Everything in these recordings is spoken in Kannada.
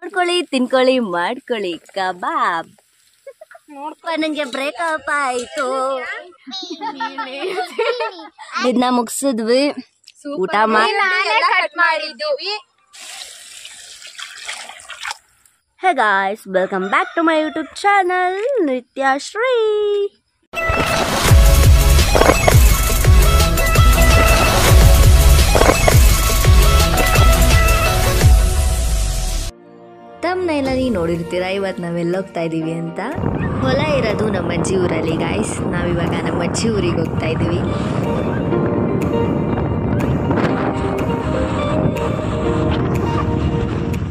ಮಾಡ್ಕೊಳ್ಳಿ ತಿನ್ಕೊಳ್ಳಿ ಮಾಡ್ಕೊಳ್ಳಿ ಕಬಾಬ್. ನೋಡ್ಪ ನಂಗೆ ಬ್ರೇಕಪ್ ಆಯ್ತು. ಇದನ್ನ ಮುಗಿಸಿದ್ವಿ, ಊಟ ಮಾಡಿದ್ವಿ. Hey guys, welcome back to my YouTube channel Nithyashree. ತಮ್ಮನೇಲಲ್ಲಿ ನೋಡಿರ್ತೀರಾ ಇವತ್ತು ನಾವೆಲ್ಲ ಹೋಗ್ತಾ ಇದ್ದೀವಿ ಅಂತ. ಹೊಲ ಇರೋದು ನಮ್ಮ ಅಜ್ಜಿ ಊರಲ್ಲಿ ಗಾಯ್ಸ್. ನಾವಿವಾಗ ನಮ್ಮ ಅಜ್ಜಿ ಊರಿಗೆ ಹೋಗ್ತಾ ಇದ್ದೀವಿ.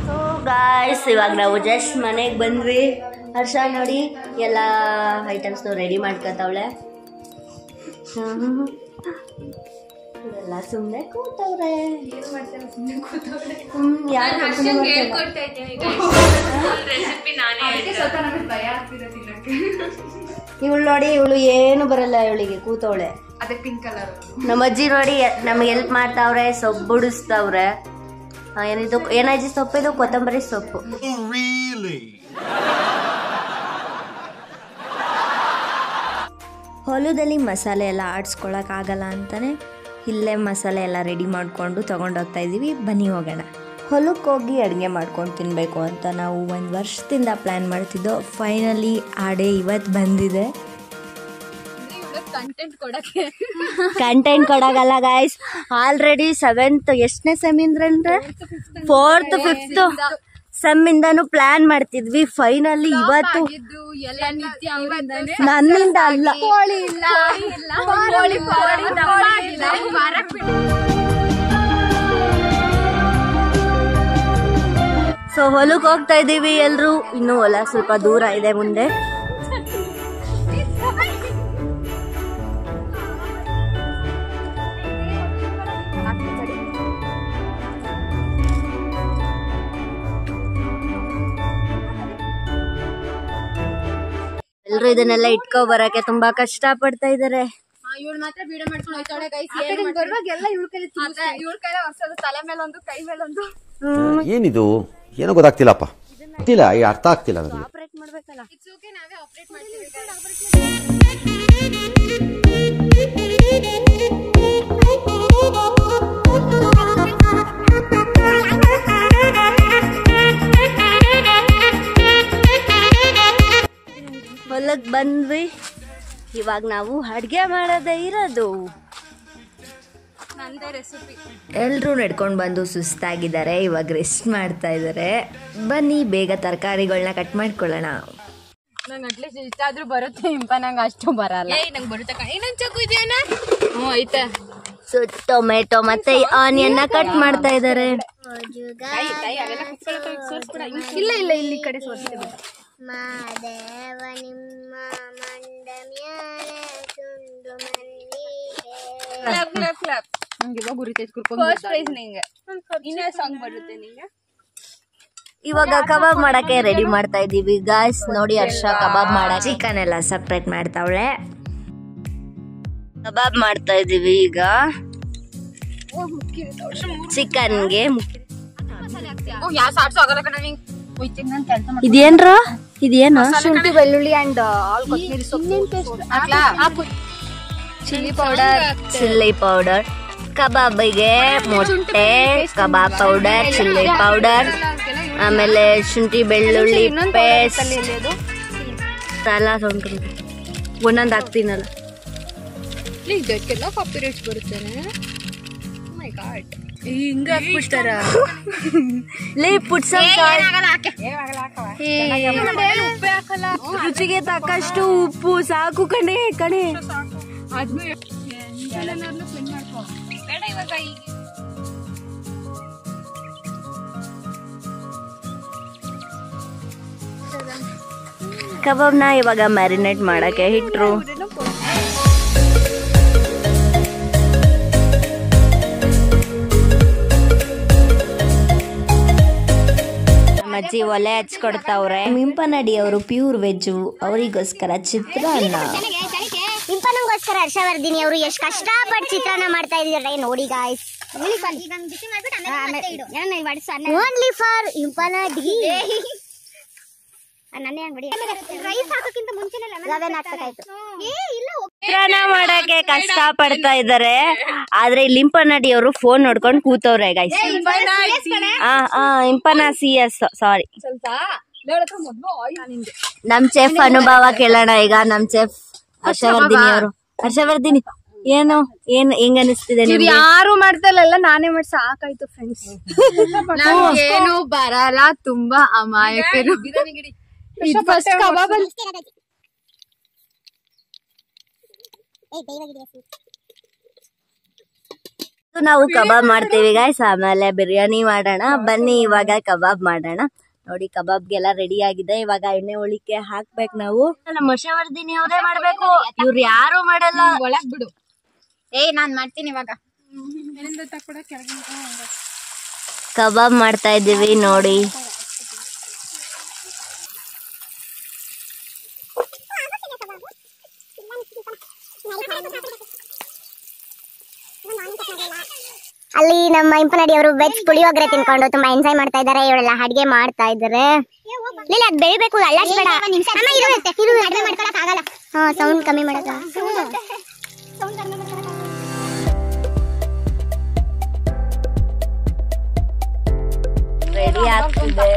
ಸೊ ಗಾಯ್ಸ್, ಇವಾಗ ನಾವು ಜಸ್ಟ್ ಮನೆಗೆ ಬಂದ್ವಿ. ಹರ್ಷ ನೋಡಿ ಎಲ್ಲ ಐಟಮ್ಸ್ನು ರೆಡಿ ಮಾಡ್ಕೊತಾವಳೆ. ಎಲ್ಲ ಸುಮ್ಮನೆ ಕೂತವ್ರೆ. ಇವಳು ನೋಡಿ, ಇವಳು ಏನು ಬರಲ್ಲ ಇವಳಿಗೆ, ಕೂತವಳೆ. ನಮ್ಮ ಅಜ್ಜಿ ನೋಡಿ ನಮ್ಗೆ ಹೆಲ್ಪ್ ಮಾಡ್ತಾವ್ರೆ, ಸೊಪ್ಪು ಬಿಡಿಸ್ತಾವ್ರೆ. ಏನಿದು ಏನಜ್ಜಿ ಸೊಪ್ಪು? ಇದು ಕೊತ್ತಂಬರಿ ಸೊಪ್ಪು. ಹೊಲದಲ್ಲಿ ಮಸಾಲೆ ಎಲ್ಲ ಆಡಿಸ್ಕೊಳಕ್ಕಾಗಲ್ಲ ಅಂತಾನೆ ಇಲ್ಲೇ ಮಸಾಲೆ ಎಲ್ಲ ರೆಡಿ ಮಾಡಿಕೊಂಡು ತೊಗೊಂಡೋಗ್ತಾ ಇದ್ದೀವಿ. ಬನ್ನಿ ಹೋಗೋಣ. ಹೊಲಕ್ಕೆ ಹೋಗಿ ಅಡುಗೆ ಮಾಡ್ಕೊಂಡು ತಿನ್ನಬೇಕು ಅಂತ ನಾವು 1 ವರ್ಷದಿಂದ ಪ್ಲ್ಯಾನ್ ಮಾಡ್ತಿದ್ದೋ. ಫೈನಲಿ ಆ ಡೇ ಇವತ್ತು ಬಂದಿದೆ. Content ಕೊಡೋಗಲ್ಲ guys. ಆಲ್ರೆಡಿ 7th ಎಷ್ಟನೇ ಸೆಮಿಂದ್ರೆ 4th 5th ಸೆಮ್ಮಿಂದಾನು ಪ್ಲಾನ್ ಮಾಡ್ತಿದ್ವಿ. ಫೈನಲಿ ಇವತ್ತು ನನ್ನಿಂದ ಅಲ್ಲ, ಸೊ ಹೊಲಕ್ಕೆ ಹೋಗ್ತಾ ಇದ್ದೀವಿ ಎಲ್ರು. ಇನ್ನು ಹೊಲ ಸ್ವಲ್ಪ ದೂರ ಇದೆ ಮುಂದೆ. ಎಲ್ರು ಇದನ್ನೆಲ್ಲ ಇಟ್ಕೊ ಬರಕ್ಕೆ ತುಂಬಾ ಕಷ್ಟ ಪಡ್ತಾ ಇದಾರೆ. ಇವಳು ಮಾತ್ರ ವಿಡಿಯೋ ಮಾಡ್ಕೊಂಡು ಹೋಗ್ತಾಳೆ ಗೈಸ್. ಬರುವಾಗೆಲ್ಲ ಇವಳ ಕೈ ಹೊಸದು, ತಲೆ ಮೇಲೊಂದು, ಕೈ ಮೇಲೊಂದು. ಏನಿದು ಏನೋ ಗೊತ್ತಾಗ್ತಿಲ್ಲಪ್ಪ, ಗೊತ್ತಿಲ್ಲ, ಅರ್ಥ ಆಗ್ತಿಲ್ಲ ನನಗೆ. ಆಪರೇಟ್ ಮಾಡ್ಬೇಕಲ್ಲ. ಇಟ್ಸ್ ಓಕೆ, ನಾವೇ ಆಪರೇಟ್ ಮಾಡ್ತೀವಿ. ಹೊಲಕ್ ಬಂದ್ವಿ. ಇವಾಗ ನಾವು ಅಡ್ಗೆ ಮಾಡೋದೇ ಇರೋದು. ನಂದೇ ರೆಸಿಪಿ. ಎಲ್ರೂ ನಡ್ಕೊಂಡು ಬಂದು ಸುಸ್ತಾಗಿದ್ದಾರೆ, ಇವಾಗ ರೆಸ್ಟ್ ಮಾಡ್ತಾ ಇದ್ದಾರೆ. ಬನ್ನಿ ಬೇಗ ತರಕಾರಿಗಳನ್ನ ಕಟ್ ಮಾಡ್ಕೊಳ್ಳೋಣ. ನಂಗೆ ಅಟ್ಲೀಸ್ಟ್ ಇಷ್ಟ ಆದ್ರೂ ಬರುತ್ತೆ ಇಂಪ, ನಂಗೆ ಅಷ್ಟು ಬರಲ್ಲ. ನಂಗೆ ಬರುತ್ತೆ. ಇನ್ನೊಂದು ಚಾಕು ಇದೆಯಾ? ಹ್ಞೂ ಐತೆ. ಸೊ ಟೊಮೆಟೊ ಮತ್ತೆ ಆನಿಯನ್ ಕಟ್ ಮಾಡ್ತಾ ಇದ್ದಾರೆ. ಇಲ್ಲ ಇಲ್ಲ, ಇಲ್ಲಿ ಕಡೆ ಸೋರ್ಸ್ತೇವೆ. ಮಾದೇವ ನಿಮ್ಮ ಮಂಡ ಮ್ಯಾಲೆ ತುಂಡು ಮಲ್ಲಿಗೆ. ನಂಗೆ ಇವಾಗ ಉರಿತೈತೆ ಕುರ್ಕೊಂಡು. ಫಸ್ಟ್ ಪ್ರೈಸ್ ನಿಂಗೆ. ಇನ್ನೇ ಸಾಂಗ್ ಬರುತ್ತೆ ನಿಂಗೆ. ಇವಾಗ ಕಬಾಬ್ ಮಾಡಕ್ಕೆ ರೆಡಿ ಮಾಡ್ತಾ ಇದೀವಿ ಗಾಯ್ಸ್. ನೋಡಿ ಹರ್ಷ ಕಬಾಬ್ ಮಾಡಕ್ಕೆ ಚಿಕನ್ ಎಲ್ಲ ಸಪ್ರೇಟ್ ಮಾಡ್ತಾವಳೆ. ಕಬಾಬ್ ಮಾಡ್ತಾ ಇದೀವಿ ಈಗ. ಚಿಕನ್ಗೆ ಇದೇನ್ರ? ಇದೇನು? ಶುಂಠಿ ಬೆಳ್ಳುಳ್ಳಿ ಅಂಡ್ ಆಲ್ ಕೊತ್ತಂಬರಿ ಸೊಪ್ಪು, ಚಿಲ್ಲಿ ಪೌಡರ್, ಕಬಾಬಿಗೆ ಮೊಟ್ಟೆ, ಕಬಾಬ್ ಪೌಡರ್, ಚಿಲ್ಲಿ ಪೌಡರ್, ಆಮೇಲೆ ಶುಂಠಿ ಬೆಳ್ಳುಳ್ಳಿ ಪೇಸ್ಟ್ ಎಲ್ಲ ಒಂದೊಂದು ಹಾಕ್ತೀನಲ್ಲ. ಇದಕ್ಕೆಲ್ಲ ಕಾಪಿ ರೈಟ್ಸ್ ಬರುತ್ತೆ. ಹಿಂಗ ಹಾಕ್ಬಿಡ್ತಾರ. ರುಚಿಗೆ ತಕ್ಕಷ್ಟು ಉಪ್ಪು ಸಾಕು ಕಣೆ ಕಣೆ. ಕಬಾಬ್ನ ಇವಾಗ ಮ್ಯಾರಿನೇಟ್ ಮಾಡಕ್ಕೆ ಇಟ್ರು. ಅಜ್ಜಿ ಒಲೆ ಹಚ್ಕೊಡ್ತಾವ್ರೆ. ಮಿಂಪನಡಿ ಅವರು ಪ್ಯೂರ್ ವೆಜ್ಜು, ಅವರಿಗೋಸ್ಕರ ಚಿತ್ರಾನ್ನ. ಇಂಪನಗೋಸ್ಕರ ಹರ್ಷವರ್ಧಿನಿ ಅವರು ಎಷ್ಟು ಕಷ್ಟಪಟ್ಟು ಚಿತ್ರಾನ್ನ ಮಾಡ್ತಾ ಇದ್ದಾರೆ ನೋಡಿ guys. Only for Impana the rice ಹಾಕೋಕ್ಕಿಂತ ಮುಂಚೆನೇ ಲೆಮನ್ ಹಾಕ್ಬೇಕಾಯ್ತು. ಚಿತ್ರಾನ್ನ ಮಾಡಕ್ಕೆ ಕಷ್ಟ ಪಡ್ತಾ ಇದಾರೆ, ಆದ್ರೆ ಲಿಂಪನಡಿ ಅವರು ಫೋನ್ ನೋಡ್ಕೊಂಡು ಕೂತವ್ರೆ ಗೈಸ್. ಇಂಪನ CS ಸಾರಿ. ನಮ್ ಚೆಫ್ ಅನುಭವ ಕೇಳೋಣ ಈಗ. ನಮ್ ಚೆಫ್ ಹರ್ಷವರ್ಧಿನಿ ಅವರು. ಹರ್ಷವರ್ಧಿನಿ ಏನು ಹೆಂಗ ಅನಿಸ್ತಿದೆ ನಿಮ್ಗೆ? ಯಾರು ಮಾಡ್ತಲ್ಲ, ನಾನೇ ಮಾಡಿ ಸಾಕಾಯ್ತು ಫ್ರೆಂಡ್ಸ್. ಏನು ಬರಲ್ಲ, ತುಂಬಾ ಅಮಾಯಕರು. ಫಸ್ಟ್ ಕಬಾಬ್ ನಾವು ಕಬಾಬ್ ಮಾಡ್ತೀವಿ ಗೈಸ್, ಆಮೇಲೆ ಬಿರಿಯಾನಿ ಮಾಡೋಣ. ಬನ್ನಿ ಇವಾಗ ಕಬಾಬ್ ಮಾಡೋಣ. ನೋಡಿ ಕಬಾಬ್ಗೆಲ್ಲ ರೆಡಿ ಆಗಿದೆ. ಇವಾಗ ಎಣ್ಣೆ ಒಳಿಕೆ ಹಾಕ್ಬೇಕು ನಾವು. ನಮ್ಮ ಹರ್ಷವರ್ಧಿನಿ ಅವರೇ ಮಾಡ್ಬೇಕು, ಇವ್ರು ಯಾರು ಮಾಡಲ್ಲ. ಒಳಗ್ ಬಿಡು. ನಾನ್ ಮಾಡ್ತೀನಿ ಇವಾಗ. ಕಬಾಬ್ ಮಾಡ್ತಾ ಇದ್ದೀವಿ ನೋಡಿ. ಅಲ್ಲಿ ನಮ್ಮ ಇಂಪನಡಿ ಅವರು ವೆಜ್ ಪುಳಿಯೋಗರೆ ತಿನ್ಕೊಂಡು ತುಂಬಾ ಎಂಜಾಯ್ ಮಾಡ್ತಾ ಇದಾರೆ. ಇವರೆಲ್ಲ ಅಡಿಗೆ ಮಾಡ್ತಾ ಇದಾರೆ. ಇಲ್ಲ ಅದ್ ಬೆಳಿಬೇಕು, ಅಲ್ಲಾಡ್ಬೇಡ. ಸೌಂಡ್ ಕಮ್ಮಿ ಮಾಡಕ. ರೆಡಿ ಆಗ್ತಿದೆ.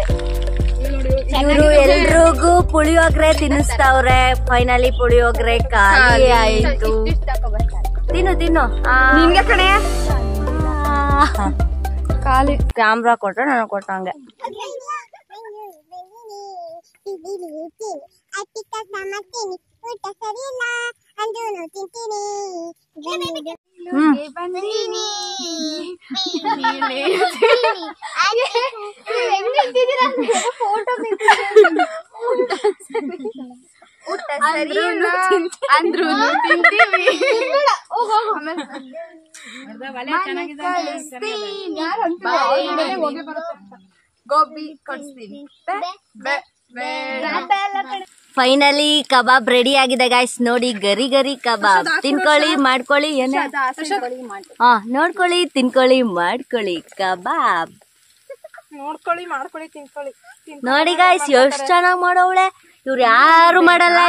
ಇವರು ಎಲ್ರಿಗೂ ಪುಳಿಯೋಗರೆ ತಿನ್ನಿಸ್ತಾವ್ರೆ. ಫೈನಲಿ ಪುಳಿಯೋಗರೆ ಖಾಲಿ ಆಯ್ತು. ತಿನ್ನು ನಿನ್ಗೆ ಕಣೆ ಖಾಲಿ. ಕ್ಯಾಮ್ರಾ ಕೊಟ್ರೆ ನಾನು ಕೊಟ್ಟಂಗೆ. ಫೈನಲಿ ಕಬಾಬ್ ರೆಡಿ ಆಗಿದೆ ಗೈಸ್. ನೋಡಿ ಗರಿ ಗರಿ ಕಬಾಬ್. ತಿನ್ಕೊಳ್ಳಿ ಮಾಡ್ಕೊಳ್ಳಿ. ನೋಡ್ಕೊಳ್ಳಿ ತಿನ್ಕೊಳ್ಳಿ ಮಾಡ್ಕೊಳ್ಳಿ ಕಬಾಬ್. ನೋಡಿ ಗೈಸ್ ಎಷ್ಟ್ ಚೆನ್ನಾಗ್ ಮಾಡೋವಳೆ. ಇವ್ರು ಯಾರು ಮಾಡಲ್ಲ.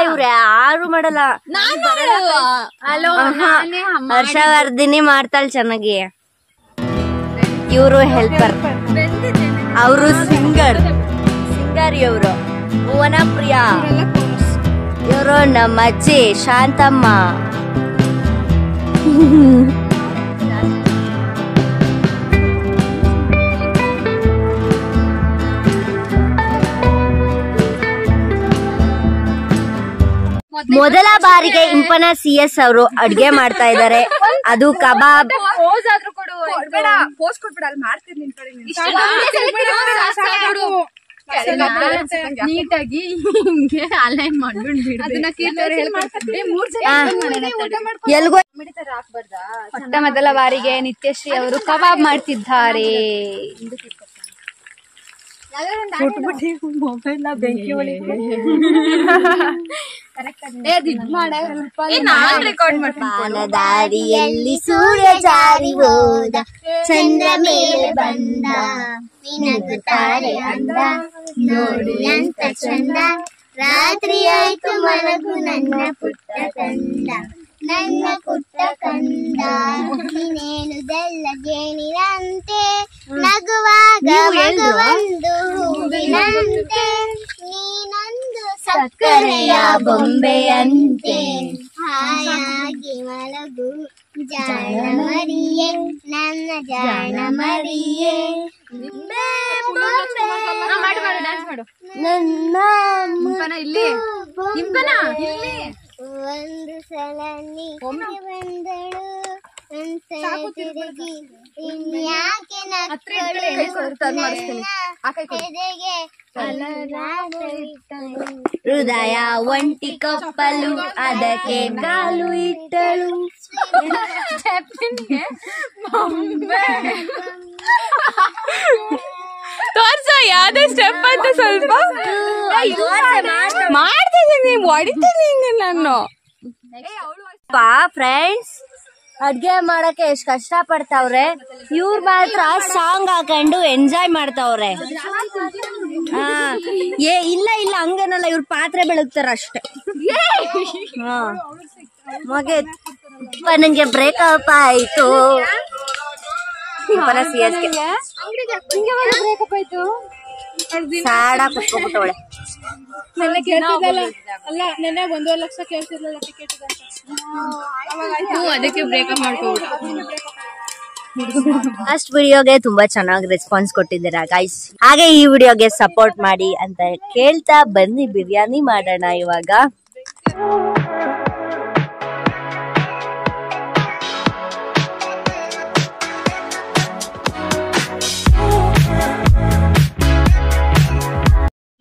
ಹರ್ಷವರ್ಧಿನಿ ಮಾಡ್ತಾಳೆ ಚೆನ್ನಾಗಿ. ಇವರು ಹೆಲ್ಪರ್, ಅವರು ಸಿಂಗರ್ ಇವರು ಭುವನ ಪ್ರಿಯಾ. ಇವರು ನಮ್ಮ ಅಜ್ಜಿ ಶಾಂತಮ್ಮ. ಮೊದಲ ಬಾರಿಗೆ ಇಂಪನ CS ಅವರು ಅಡ್ಗೆ ಮಾಡ್ತಾ ಇದ್ದಾರೆ. ಅದು ಕಬಾಬ್. ನೀಟಾಗಿ ಹಿಂಗೆ ಅಲೈನ್ ಎಲ್ಗೋ. ಮೊಟ್ಟ ಮೊದಲ ಬಾರಿಗೆ ನಿತ್ಯಶ್ರೀ ಅವರು ಕಬಾಬ್ ಮಾಡ್ತಿದ್ದಾರೆ. ಪಾನದಾರಿಯಲ್ಲಿ ಸೂರ್ಯ ಜಾರಿ ಹೋದ, ಚಂದ್ರ ಮೇಲೆ ಬಂದ, ಮಿನುಗುತ್ತಾರೆ ಅಂದ, ನೋಡಿ ಅಂತ ಚಂದ. ರಾತ್ರಿ ಆಯ್ತು ಮಲಗು ನನ್ನ ಪುಟ್ಟ ಕಂದ, ನನ್ನ ಪುಟ್ಟ ಕಂದ. ನೀನೇನುದೆಲ್ಲ ಜೇನಿನಂತೆ, ನಗುವಾಗ ಮಗುವೊಂದು ಹೂವಿನಂತೆ, ನೀನೊಂದು ಸಕ್ಕರೆಯ ಬೊಂಬೆಯಂತೆ. ಹಾಯಾಗಿ ಮಲಗು ಜಾಣ ಮರಿಯೇ, ನನ್ನ ಜಾಣ ಮರಿಯೇ. ಒಂದು ಸಲ ನೀ ಬಂದಳು, ಒಂದ್ಸಲ ತಿರುಗಿ ಇನ್ಯಾಕೆ ನಕ್ಕಳು, ಎದೆಗೆ ಹೃದಯ ಒಂಟಿ ಕಪ್ಪಲು, ಅದಕ್ಕೆ ಕಾಲು ಇಟ್ಟಳು. ತೋರ್ಸ ಯಾವ್ದೇ ಸ್ಟೆಪ್ ಅಂತ ಸ್ವಲ್ಪ ಮಾಡ್ತಿದ್ದೀನಿ, ಹೊಡಿತೀನಿ ಹಿಂಗೆ ನಾನು. ಫ್ರೆಂಡ್ಸ್ ಅಡ್ಗೆ ಮಾಡಕ್ಕೆ ಎಷ್ಟ್ ಕಷ್ಟ ಪಡ್ತಾವ್ರೆ, ಇವ್ರು ಮಾತ್ರ ಸಾಂಗ್ ಹಾಕೊಂಡು ಎಂಜಾಯ್ ಮಾಡ್ತಾವ್ರೆ. ಇಲ್ಲ ಹಂಗೇನಲ್ಲ, ಇವ್ರ ಪಾತ್ರೆ ಬೆಳಗ್ತಾರ ಅಷ್ಟೇ. ಮಗೆ ನಂಗೆ ಬ್ರೇಕಪ್ ಆಯ್ತು. ಸಾಡ ಕುತ್ಕೊಂಡ್ಬಿಟ್ಟವಳೆ. ನೆನ್ನೆ 1.5 ಲಕ್ಷ ಕೇಳ್ತಿರ್ಲಿಲ್ಲ ಟಿಕೆಟ್ ಅದಕ್ಕೆ ಬ್ರೇಕಪ್ ಮಾಡ್ಕೊಬಿಟ್ಟು. ಫಸ್ಟ್ ವಿಡಿಯೋಗೆ ತುಂಬಾ ಚೆನ್ನಾಗಿ ರೆಸ್ಪಾನ್ಸ್ ಕೊಟ್ಟಿದ್ದೀರಾ ಗೈಸ್. ಹಾಗೆ ಈ ವಿಡಿಯೋಗೆ ಸಪೋರ್ಟ್ ಮಾಡಿ ಅಂತ ಕೇಳ್ತಾ ಬನ್ನಿ ಬಿರಿಯಾನಿ ಮಾಡೋಣ ಇವಾಗ.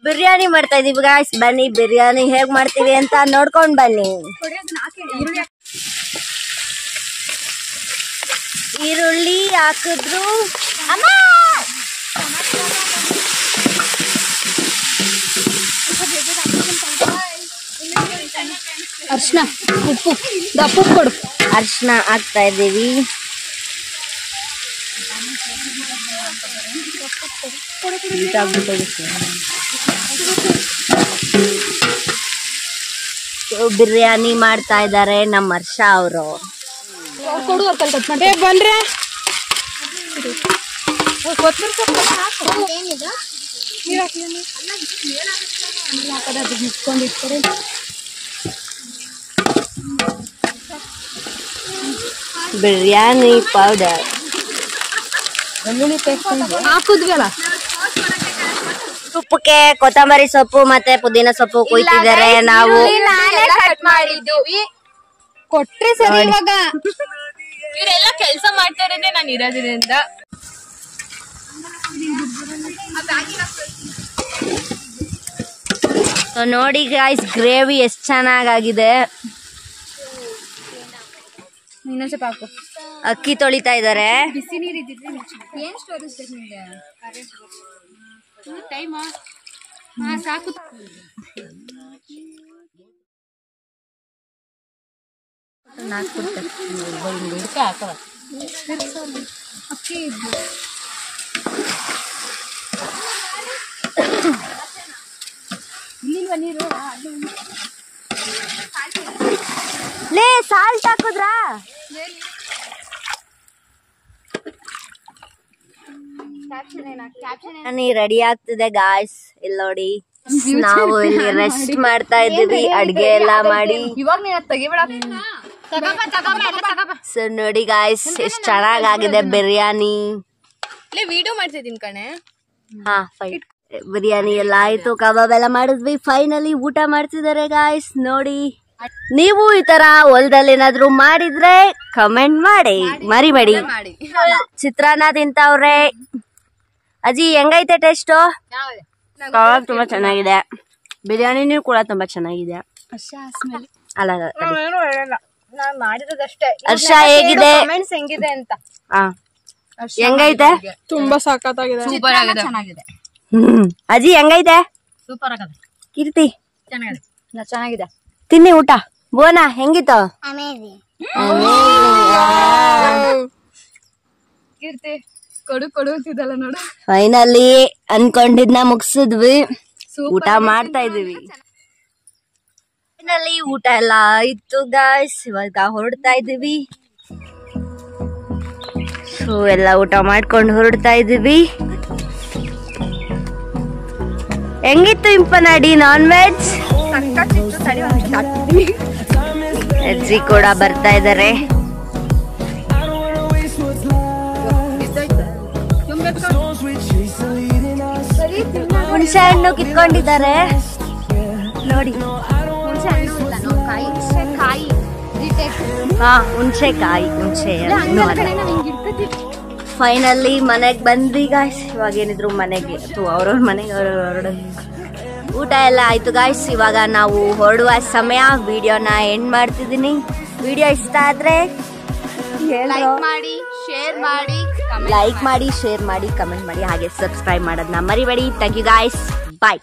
ಬಿರಿಯಾನಿ ಮಾಡ್ತಾ ಇದೀವಿ ಗಾಯ್ಸ್. ಬನ್ನಿ ಬಿರಿಯಾನಿ ಹೇಗ್ ಮಾಡ್ತೀವಿ ಅಂತ ನೋಡ್ಕೊಂಡ್ ಬನ್ನಿ. ಈರುಳ್ಳಿ ಹಾಕಿದ್ರು, ಅರ್ಶಿನ ಉಪ್ಪು ದಪ್ಪು ಕೊಡು. ಅರ್ಶಿನ ಹಾಕ್ತಾ ಇದೀವಿ. ಬಿರಿಯಾನಿ ಮಾಡ್ತಾ ಇದ್ದಾರೆ ನಮ್ಮ ಹರ್ಷ ಅವರು. ಬಂದ್ರೆ ಬಿರಿಯಾನಿ ಪೌಡರ್ ಹಾಕುದ್ವಲ್ಲ. ಉಪ್ಪಕ್ಕೆ ಕೊತ್ತಂಬರಿ ಸೊಪ್ಪು ಮತ್ತೆ ಪುದೀನ ಸೊಪ್ಪು ಕುಯ್ತಿದ್ದಾರೆ. ನಾವು ಕಟ್ ಮಾಡಿದ್ವಿ ಕೊಟ್ರೆ ಸರಿ. ಇವಾಗ ಇವರೆಲ್ಲ ಕೆಲಸ ಮಾಡ್ತಾ ಇರೋದೇ ನಾನು ಇರೋದ್ರಿಂದ. ನೋಡಿ ಗೈಸ್, ಗ್ರೇವಿ ಎಷ್ಟ್ ಚೆನ್ನಾಗಾಗಿದೆ. ಇನ್ನೊಂದ್ ಸ್ವಲ್ಪ ಹಾಕು. ಅಕ್ಕಿ ತೊಳಿತಾ ಇದ್ದಾರೆ. ಬಿಸಿ ನೀರು ಇದ್ದಿದ್ರೆ ಏನ್ ಸ್ಟೋರೇಜ್ ನಿಮ್ಗೆ ಟೈಮ್ ಸಾಕು. ಅಕ್ಕಿ ಇಲ್ಲಿಲ್ವಾ ನೀರು? ಲೇ ಸಾಲ್ಟ್ ಹಾಕುದ್ರಾ? ರೆಡಿ ಆಗ್ತಿದೆ ಗಾಯ್ಸ್. ಇಲ್ಲಿ ನೋಡಿ, ನಾವು ಇಲ್ಲಿ ರೆಸ್ಟ್ ಮಾಡ್ತಾ ಇದ್ದೀವಿ ಅಡ್ಗೆ ಎಲ್ಲ ಮಾಡಿ. ಇವಾಗ ನೀನ್ ತೆಗಿಬೇಡ. ಸೊ ನೋಡಿ ಗಾಯ್ಸ್, ಎಷ್ಟ್ ಚೆನ್ನಾಗಾಗಿದೆ ಬಿರಿಯಾನಿ. ವಿಡಿಯೋ ಮಾಡ್ತಿದ್ದೀನಿ ಕಣೆ. ಹಾ ಫೈನ್. ಬಿರಿಯಾನಿ ಎಲ್ಲ ಆಯ್ತು, ಕಬಾಬ್ ಎಲ್ಲ ಮಾಡಿದ್ವಿ. ಫೈನಲಿ ಊಟ ಮಾಡ್ತಿದ್ದಾರೆ ಗಾಯ್ಸ್. ನೋಡಿ, ನೀವು ಈ ತರ ಹೊಲದಲ್ಲಿ ಏನಾದ್ರು ಮಾಡಿದ್ರೆ ಕಮೆಂಟ್ ಮಾಡಿ ಮರಿಬೇಡಿ. ಚಿತ್ರಾನ್ನ ತಿಂತವ್ರೆ. ಅಜ್ಜಿ ಹೆಂಗೈತೆ ಟೇಸ್ಟು? ಕಬಾಬ್ ತುಂಬಾ ಚೆನ್ನಾಗಿದೆ, ಬಿರಿಯಾನಿನೂ ಕೂಡ ತುಂಬಾ ಚೆನ್ನಾಗಿದೆ. ಅಲ್ಲ ಮಾಡಿರೋದಷ್ಟೇ. ಹರ್ಷ ಹೇಗಿದೆ? ಹೆಂಗಿದೆ ಅಂತ. ಹೆಂಗೈತೆ? ತುಂಬಾ ಸಖತ್ತಾಗಿದೆ, ಸೂಪರ್ ಆಗಿದೆ, ಚೆನ್ನಾಗಿದೆ. ಅಜ್ಜಿ ಹೆಂಗೈತೆ? ಸೂಪರ್ ಆಗಿದೆ. ಕೀರ್ತಿ ಚೆನ್ನಾಗಿದೆ. ತಿನ್ನಿ ಊಟ. ಬೋನಾ ಹೆಂಗಿತ್ತು? ಕೀರ್ತಿ ಕೊಡು ಅಂತಿದ್ದಲ್ಲ ನೋಡು. ಫೈನಲಿ ಅನ್ಕೊಂಡಿದ್ನ ಮುಗಿಸಿದ್ವಿ, ಊಟ ಮಾಡ್ತಾ ಇದೀವಿ. ಫೈನಲಿ ಊಟ ಎಲ್ಲ ಆಯ್ತು ಗಾಯ್ಸ್. ಇವಾಗ ಹೊರಡ್ತಾ ಇದೀವಿ. ಸೊ ಎಲ್ಲ ಊಟ ಮಾಡ್ಕೊಂಡು ಹೊರಡ್ತಾ ಇದೀವಿ. ಹೆಂಗಿತ್ತು ಇಂಪನಾಡಿ ನಾನ್ ವೆಜ್? ಅಜ್ಜಿ ಕೂಡ ಬರ್ತಾ ಇದಾರೆ. ಹುಣಸೆ ಹಣ್ಣು ಕಿತ್ಕೊಂಡಿದ್ದಾರೆ ನೋಡಿ. ಹಾ, ಹುಣಸೆಕಾಯಿ, ಹುಣಸೆ ಫೈನಲಿ ಮನೆಗ್ ಬಂದ್ವಿ ಗಾಯ್ಸ್. ಇವಾಗ ಏನಿದ್ರು ಮನೆಗೆ ಅವ್ರವ್ರ ಮನೆಗೆ ಹೊರಡ ಊಟ ಎಲ್ಲ ಆಯ್ತು ಗಾಯ್ಸ್. ಇವಾಗ ನಾವು ಹೊರಡುವ ಸಮಯ. ವಿಡಿಯೋನ ಎಂಡ್ ಮಾಡ್ತಿದ್ದೀನಿ. ವಿಡಿಯೋ ಇಷ್ಟ ಆದ್ರೆ ಲೈಕ್ ಮಾಡಿ, ಶೇರ್ ಮಾಡಿ, ಕಮೆಂಟ್ ಮಾಡಿ, ಹಾಗೆ ಸಬ್ಸ್ಕ್ರೈಬ್ ಮಾಡೋದನ್ನ ಮರಿಬೇಡಿ. Thank you guys, bye.